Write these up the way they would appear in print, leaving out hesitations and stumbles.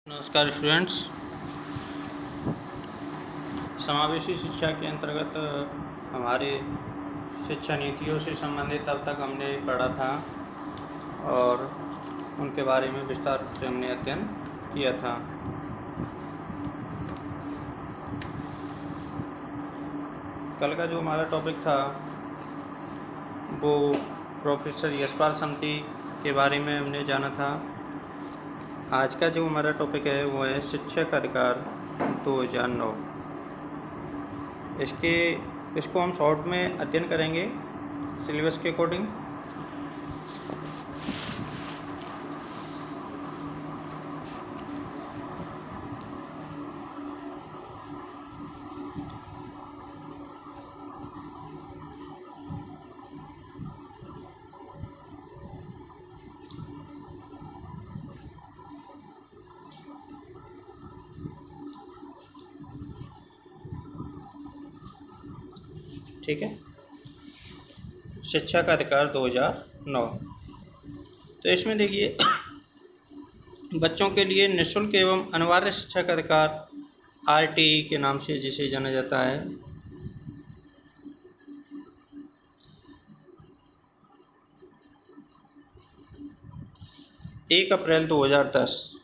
नमस्कार स्टूडेंट्स। समावेशी शिक्षा के अंतर्गत हमारे शिक्षा नीतियों से संबंधित अब तक हमने पढ़ा था और उनके बारे में विस्तार से हमने अध्ययन किया था। कल का जो हमारा टॉपिक था वो प्रोफेसर यशपाल समती के बारे में हमने जाना था। आज का जो हमारा टॉपिक है वो है शिक्षक अधिकार 2009। इसको हम शॉर्ट में अध्ययन करेंगे सिलेबस के अकॉर्डिंग। ठीक है, शिक्षा का अधिकार 2009। तो इसमें देखिए बच्चों के लिए निःशुल्क एवं अनिवार्य शिक्षा का अधिकार RTE के नाम से जिसे जाना जाता है, एक अप्रैल 2010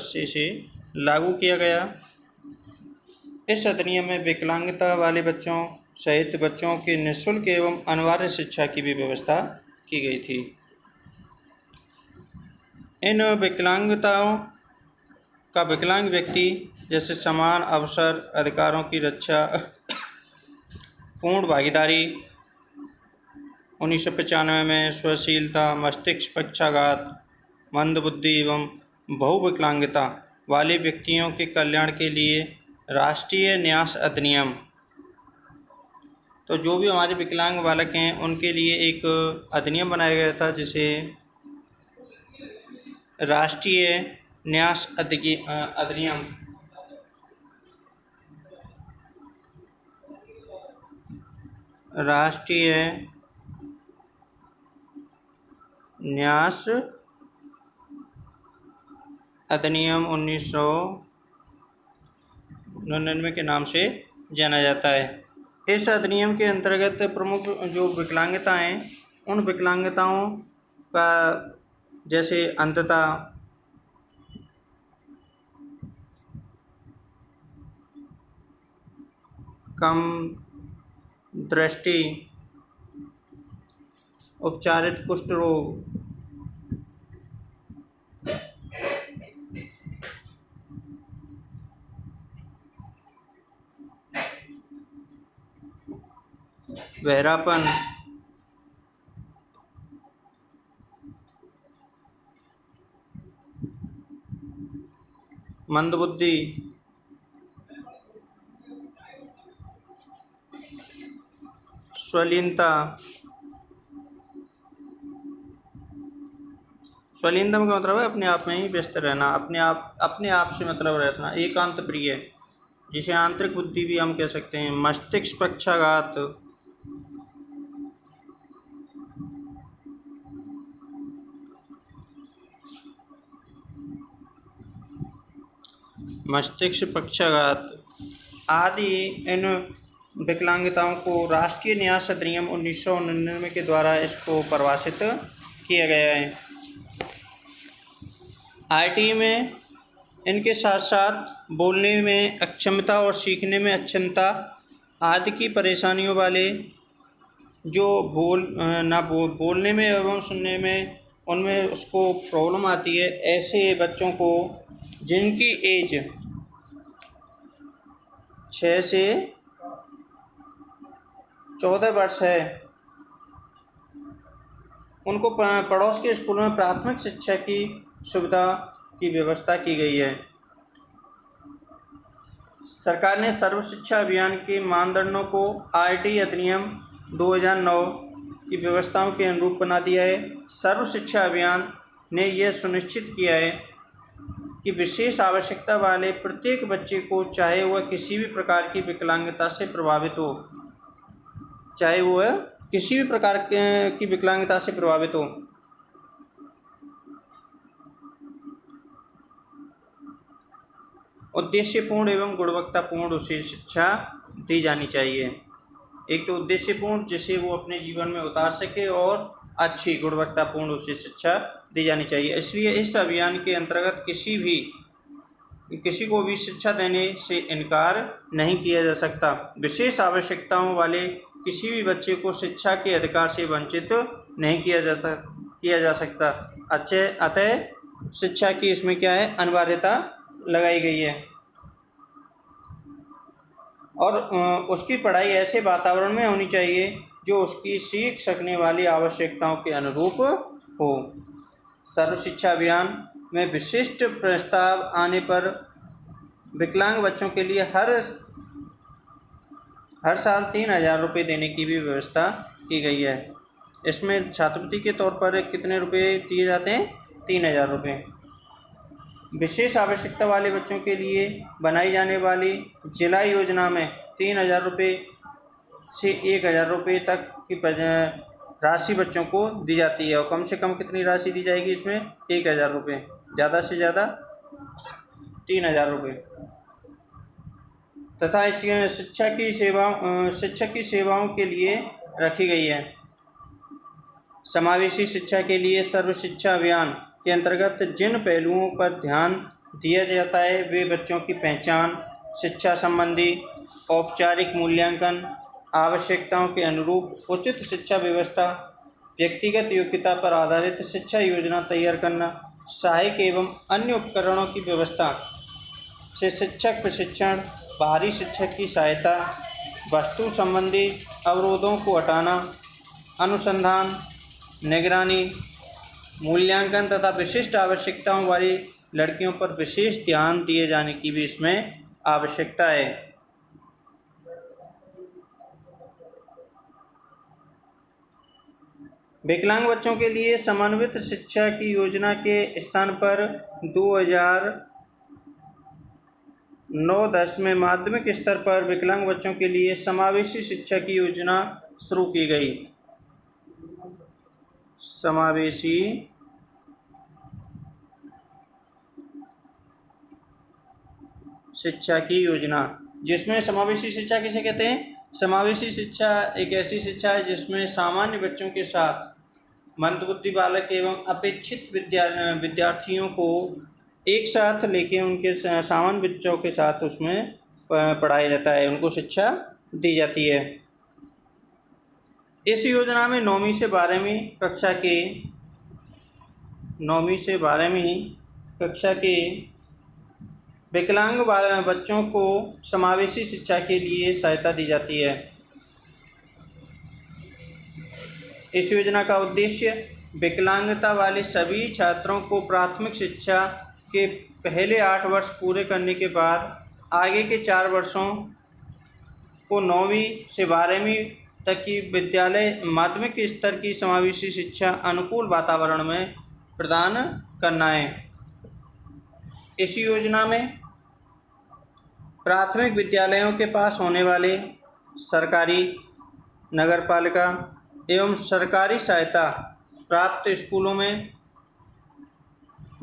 से इसे लागू किया गया। इस अधिनियम में विकलांगता वाले बच्चों सहित बच्चों के निःशुल्क एवं अनिवार्य शिक्षा की भी व्यवस्था की गई थी। इन विकलांगताओं का विकलांग व्यक्ति जैसे समान अवसर, अधिकारों की रक्षा, पूर्ण भागीदारी, 1995 में स्वशीलता, मस्तिष्क पक्षाघात, मंदबुद्धि एवं बहुविकलांगता वाले व्यक्तियों के कल्याण के लिए राष्ट्रीय न्यास अधिनियम, तो जो भी हमारे विकलांग बालक हैं उनके लिए एक अधिनियम बनाया गया था जिसे राष्ट्रीय न्यास अधिनियम राष्ट्रीय न्यास अधिनियम 1999 के नाम से जाना जाता है। इस अधिनियम के अंतर्गत प्रमुख जो विकलांगता हैं उन विकलांगताओं का जैसे अंधता, कम दृष्टि, उपचारित कुष्ठ रोग, बहरापन, मंदबुद्धि, स्वलीनता। स्वलीनता का मतलब है अपने आप में ही व्यस्त रहना, अपने आप से मतलब रहना, एकांत प्रिय, जिसे आंतरिक बुद्धि भी हम कह सकते हैं। मस्तिष्क पक्षाघात, आदि इन विकलांगताओं को राष्ट्रीय न्यास अधिनियम 1999 के द्वारा इसको परिभाषित किया गया है। RTE में इनके साथ साथ बोलने में अक्षमता और सीखने में अक्षमता आदि की परेशानियों वाले जो बोलने में एवं सुनने में उनमें उसको प्रॉब्लम आती है, ऐसे बच्चों को जिनकी एज 6 से 14 वर्ष है उनको पड़ोस के स्कूलों में प्राथमिक शिक्षा की सुविधा की व्यवस्था की गई है। सरकार ने सर्व शिक्षा अभियान के मानदंडों को RTE अधिनियम 2009 की व्यवस्थाओं के अनुरूप बना दिया है। सर्व शिक्षा अभियान ने यह सुनिश्चित किया है कि विशेष आवश्यकता वाले प्रत्येक बच्चे को, चाहे वह किसी भी प्रकार की विकलांगता से प्रभावित हो, चाहे वह किसी भी प्रकार की विकलांगता से प्रभावित हो। उद्देश्यपूर्ण एवं गुणवत्तापूर्ण उसे शिक्षा दी जानी चाहिए। एक तो उद्देश्यपूर्ण, जिसे वो अपने जीवन में उतार सके, और अच्छी गुणवत्तापूर्ण उसे शिक्षा दी जानी चाहिए। इसलिए इस अभियान के अंतर्गत किसी को भी शिक्षा देने से इनकार नहीं किया जा सकता। विशेष आवश्यकताओं वाले किसी भी बच्चे को शिक्षा के अधिकार से वंचित नहीं किया जा सकता। अतः शिक्षा की इसमें क्या है, अनिवार्यता लगाई गई है। और उसकी पढ़ाई ऐसे वातावरण में होनी चाहिए जो उसकी सीख सकने वाली आवश्यकताओं के अनुरूप हो। सर्व शिक्षा अभियान में विशिष्ट प्रस्ताव आने पर विकलांग बच्चों के लिए हर साल 3,000 रुपये देने की भी व्यवस्था की गई है। इसमें छात्रवृत्ति के तौर पर कितने रुपये दिए जाते हैं? 3,000 रुपये। विशेष आवश्यकता वाले बच्चों के लिए बनाई जाने वाली जिला योजना में 3,000 रुपये से 1,000 रुपये तक की राशि बच्चों को दी जाती है। और कम से कम कितनी राशि दी जाएगी इसमें? 1,000 रुपये। ज़्यादा से ज़्यादा 3,000 रुपये। तथा इस शिक्षक की सेवाओं के लिए रखी गई है। समावेशी शिक्षा के लिए सर्व शिक्षा अभियान के अंतर्गत जिन पहलुओं पर ध्यान दिया जाता है वे बच्चों की पहचान, शिक्षा संबंधी औपचारिक मूल्यांकन, आवश्यकताओं के अनुरूप उचित शिक्षा व्यवस्था, व्यक्तिगत योग्यता पर आधारित शिक्षा योजना तैयार करना, सहायक एवं अन्य उपकरणों की व्यवस्था से शिक्षक प्रशिक्षण, बाहरी शिक्षक की सहायता, वस्तु संबंधी अवरोधों को हटाना, अनुसंधान, निगरानी, मूल्यांकन तथा विशिष्ट आवश्यकताओं वाली लड़कियों पर विशेष ध्यान दिए जाने की भी इसमें आवश्यकता है। विकलांग बच्चों के लिए समन्वित शिक्षा की योजना के स्थान पर 2009-10 में माध्यमिक स्तर पर विकलांग बच्चों के लिए समावेशी शिक्षा की योजना शुरू की गई। समावेशी शिक्षा की योजना, जिसमें समावेशी शिक्षा किसे कहते हैं? समावेशी शिक्षा एक ऐसी शिक्षा है जिसमें सामान्य बच्चों के साथ मंदबुद्धि बालक एवं अपेक्षित विद्यार्थियों को एक साथ लेके उनके सामान्य बच्चों के साथ उसमें पढ़ाया जाता है, उनको शिक्षा दी जाती है। इस योजना में 9वीं से 12वीं कक्षा के विकलांग बच्चों को समावेशी शिक्षा के लिए सहायता दी जाती है। इस योजना का उद्देश्य विकलांगता वाले सभी छात्रों को प्राथमिक शिक्षा के पहले 8 वर्ष पूरे करने के बाद आगे के 4 वर्षों को 9वीं से 12वीं तक की विद्यालय माध्यमिक स्तर की समावेशी शिक्षा अनुकूल वातावरण में प्रदान करना है। इस योजना में प्राथमिक विद्यालयों के पास होने वाले सरकारी, नगरपालिका एवं सरकारी सहायता प्राप्त स्कूलों में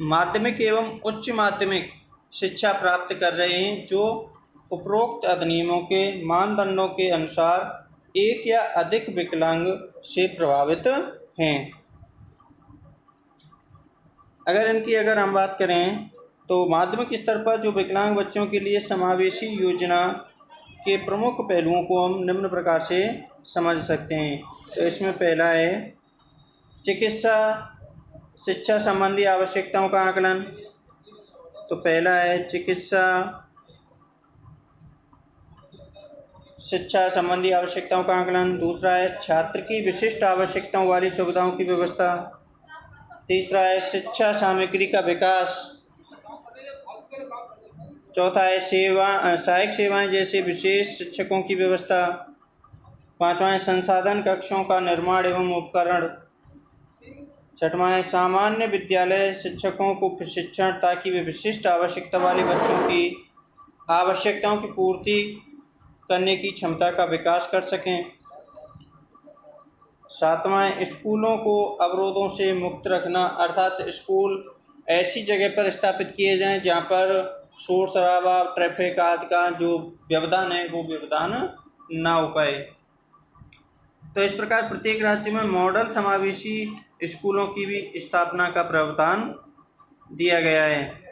माध्यमिक एवं उच्च माध्यमिक शिक्षा प्राप्त कर रहे हैं जो उपरोक्त अधिनियमों के मानदंडों के अनुसार एक या अधिक विकलांग से प्रभावित हैं। अगर हम बात करें तो माध्यमिक स्तर पर जो विकलांग बच्चों के लिए समावेशी योजना के प्रमुख पहलुओं को हम निम्न प्रकार से समझ सकते हैं। तो इसमें पहला है चिकित्सा शिक्षा संबंधी आवश्यकताओं का आकलन। तो पहला है चिकित्सा शिक्षा संबंधी आवश्यकताओं का आकलन। दूसरा है छात्र की विशिष्ट आवश्यकताओं वाली सुविधाओं की व्यवस्था। तीसरा है शिक्षा सामग्री का विकास। चौथा है सहायक सेवाएं जैसे विशेष शिक्षकों की व्यवस्था। पांचवा है संसाधन कक्षों का निर्माण एवं उपकरण। छठवां है सामान्य विद्यालय शिक्षकों को प्रशिक्षण ताकि वे विशिष्ट आवश्यकता वाले बच्चों की आवश्यकताओं की पूर्ति करने की क्षमता का विकास कर सकें। सातवां, स्कूलों को अवरोधों से मुक्त रखना, अर्थात स्कूल ऐसी जगह पर स्थापित किए जाएं जहां पर शोर शराबा, ट्रैफिक आदि का जो व्यवधान है वो व्यवधान ना हो पाए। तो इस प्रकार प्रत्येक राज्य में मॉडल समावेशी स्कूलों की भी स्थापना का प्रावधान दिया गया है।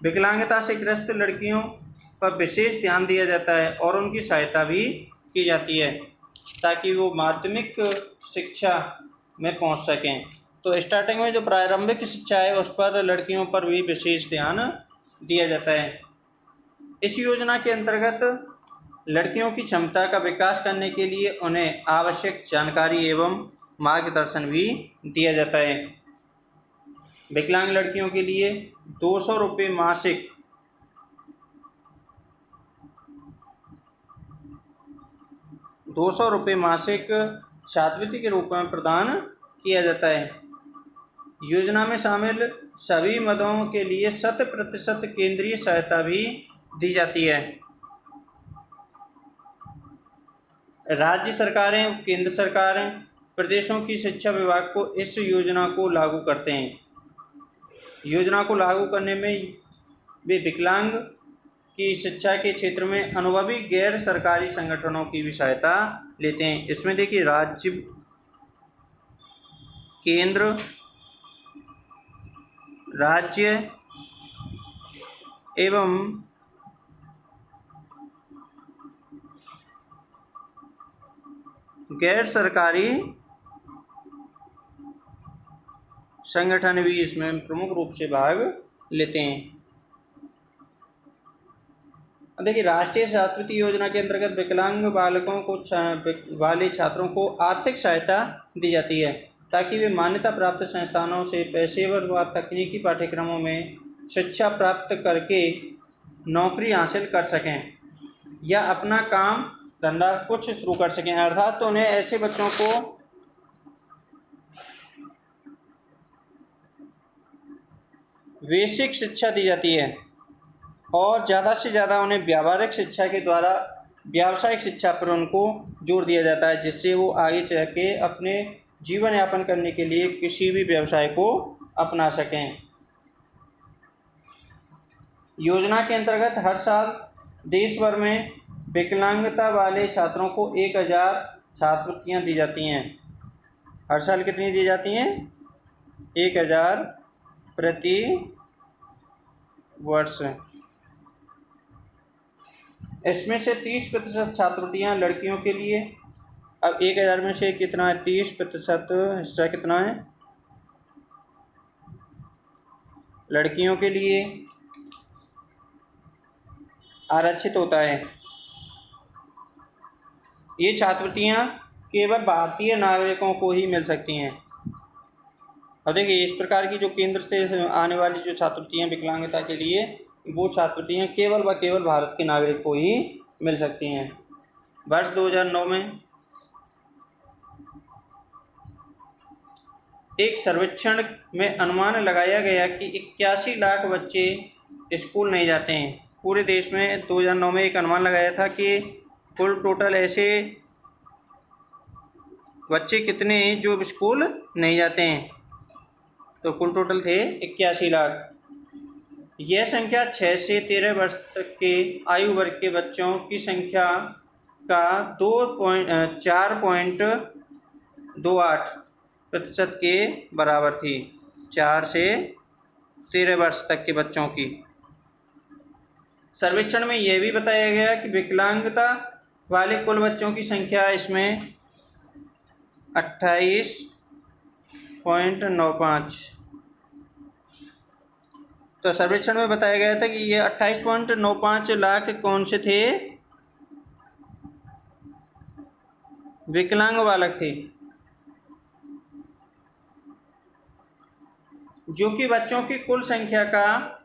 विकलांगता से ग्रस्त लड़कियों पर विशेष ध्यान दिया जाता है और उनकी सहायता भी की जाती है ताकि वो माध्यमिक शिक्षा में पहुंच सकें। तो स्टार्टिंग में जो प्रारंभिक शिक्षा है उस पर लड़कियों पर भी विशेष ध्यान दिया जाता है। इस योजना के अंतर्गत लड़कियों की क्षमता का विकास करने के लिए उन्हें आवश्यक जानकारी एवं मार्गदर्शन भी दिया जाता है। विकलांग लड़कियों के लिए 200 रुपये मासिक छात्रवृत्ति के रूप में प्रदान किया जाता है। योजना में शामिल सभी मदों के लिए 100% केंद्रीय सहायता भी दी जाती है। राज्य सरकारें, केंद्र सरकारें, प्रदेशों की शिक्षा विभाग को इस योजना को लागू करते हैं। योजना को लागू करने में वे विकलांग की शिक्षा के क्षेत्र में अनुभवी गैर सरकारी संगठनों की भी सहायता लेते हैं। इसमें देखिए राज्य, केंद्र, राज्य एवं गैर सरकारी संगठन भी इसमें प्रमुख रूप से भाग लेते हैं। देखिए राष्ट्रीय छात्रवृत्ति योजना के अंतर्गत विकलांग बालकों को वाले छात्रों को आर्थिक सहायता दी जाती है ताकि वे मान्यता प्राप्त संस्थानों से पेशेवर व तकनीकी पाठ्यक्रमों में शिक्षा प्राप्त करके नौकरी हासिल कर सकें या अपना काम धंधा कुछ शुरू कर सकें। अर्थात तो उन्हें ऐसे बच्चों को बेसिक शिक्षा दी जाती है और ज़्यादा से ज़्यादा उन्हें व्यावहारिक शिक्षा के द्वारा व्यावसायिक शिक्षा पर उनको जोर दिया जाता है जिससे वो आगे चल के अपने जीवन यापन करने के लिए किसी भी व्यवसाय को अपना सकें। योजना के अंतर्गत हर साल देश भर में विकलांगता वाले छात्रों को 1000 छात्रवृत्तियाँ दी जाती हैं। हर साल कितनी दी जाती हैं? 1000 प्रति वर्ष। इसमें से 30% छात्रवृत्तियाँ लड़कियों के लिए। अब 1000 में से कितना है? 30% हिस्सा कितना है? लड़कियों के लिए आरक्षित होता है। ये छात्रवृत्तियाँ केवल भारतीय नागरिकों को ही मिल सकती हैं। और देखिए इस प्रकार की जो केंद्र से आने वाली जो छात्रवृत्तियाँ विकलांगता के लिए, वो छात्रवृत्तियाँ केवल व केवल भारत के नागरिक को ही मिल सकती हैं। वर्ष 2009 में एक सर्वेक्षण में अनुमान लगाया गया कि 81 लाख बच्चे स्कूल नहीं जाते हैं। पूरे देश में 2009 में एक अनुमान लगाया था कि कुल टोटल ऐसे बच्चे कितने हैं जो स्कूल नहीं जाते हैं, तो कुल टोटल थे 81 लाख। यह संख्या 6 से 13 वर्ष तक के आयु वर्ग के बच्चों की संख्या का 4.28% के बराबर थी। 4 से 13 वर्ष तक के बच्चों की। सर्वेक्षण में यह भी बताया गया कि विकलांगता वाले कुल बच्चों की संख्या इसमें 28.95। तो सर्वेक्षण में बताया गया था कि ये 28.95 लाख कौन से थे? विकलांग बालक थे, जो कि बच्चों की कुल संख्या का,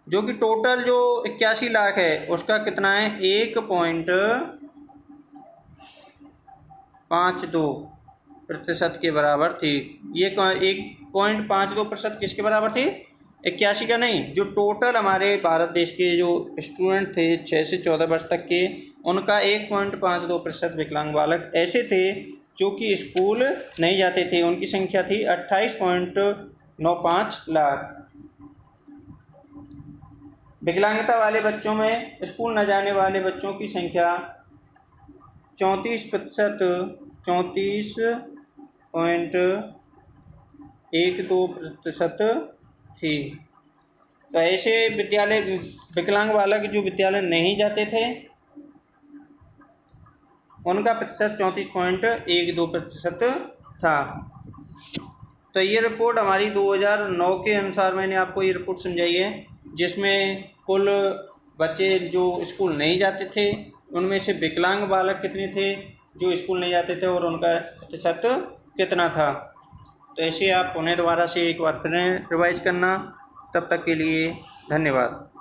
जो कि टोटल जो 81 लाख है उसका कितना है? 1.52% के बराबर थी। ये 1.52% किसके बराबर थी? 81 का नहीं, जो टोटल हमारे भारत देश के जो स्टूडेंट थे 6 से 14 वर्ष तक के, उनका 1.52% विकलांग बालक ऐसे थे जो कि स्कूल नहीं जाते थे। उनकी संख्या थी 28.95 लाख। विकलांगता वाले बच्चों में स्कूल न जाने वाले बच्चों की संख्या 34.12% थी। तो ऐसे विद्यालय विकलांग बालक जो विद्यालय नहीं जाते थे उनका प्रतिशत 34.12% था। तो ये रिपोर्ट हमारी 2009 के अनुसार मैंने आपको ये रिपोर्ट समझाई है, जिसमें कुल बच्चे जो स्कूल नहीं जाते थे उनमें से विकलांग बालक कितने थे जो स्कूल नहीं जाते थे और उनका प्रतिशत कितना था। तो ऐसे आप उन्हें दोबारा से एक बार फिर रिवाइज करना। तब तक के लिए धन्यवाद।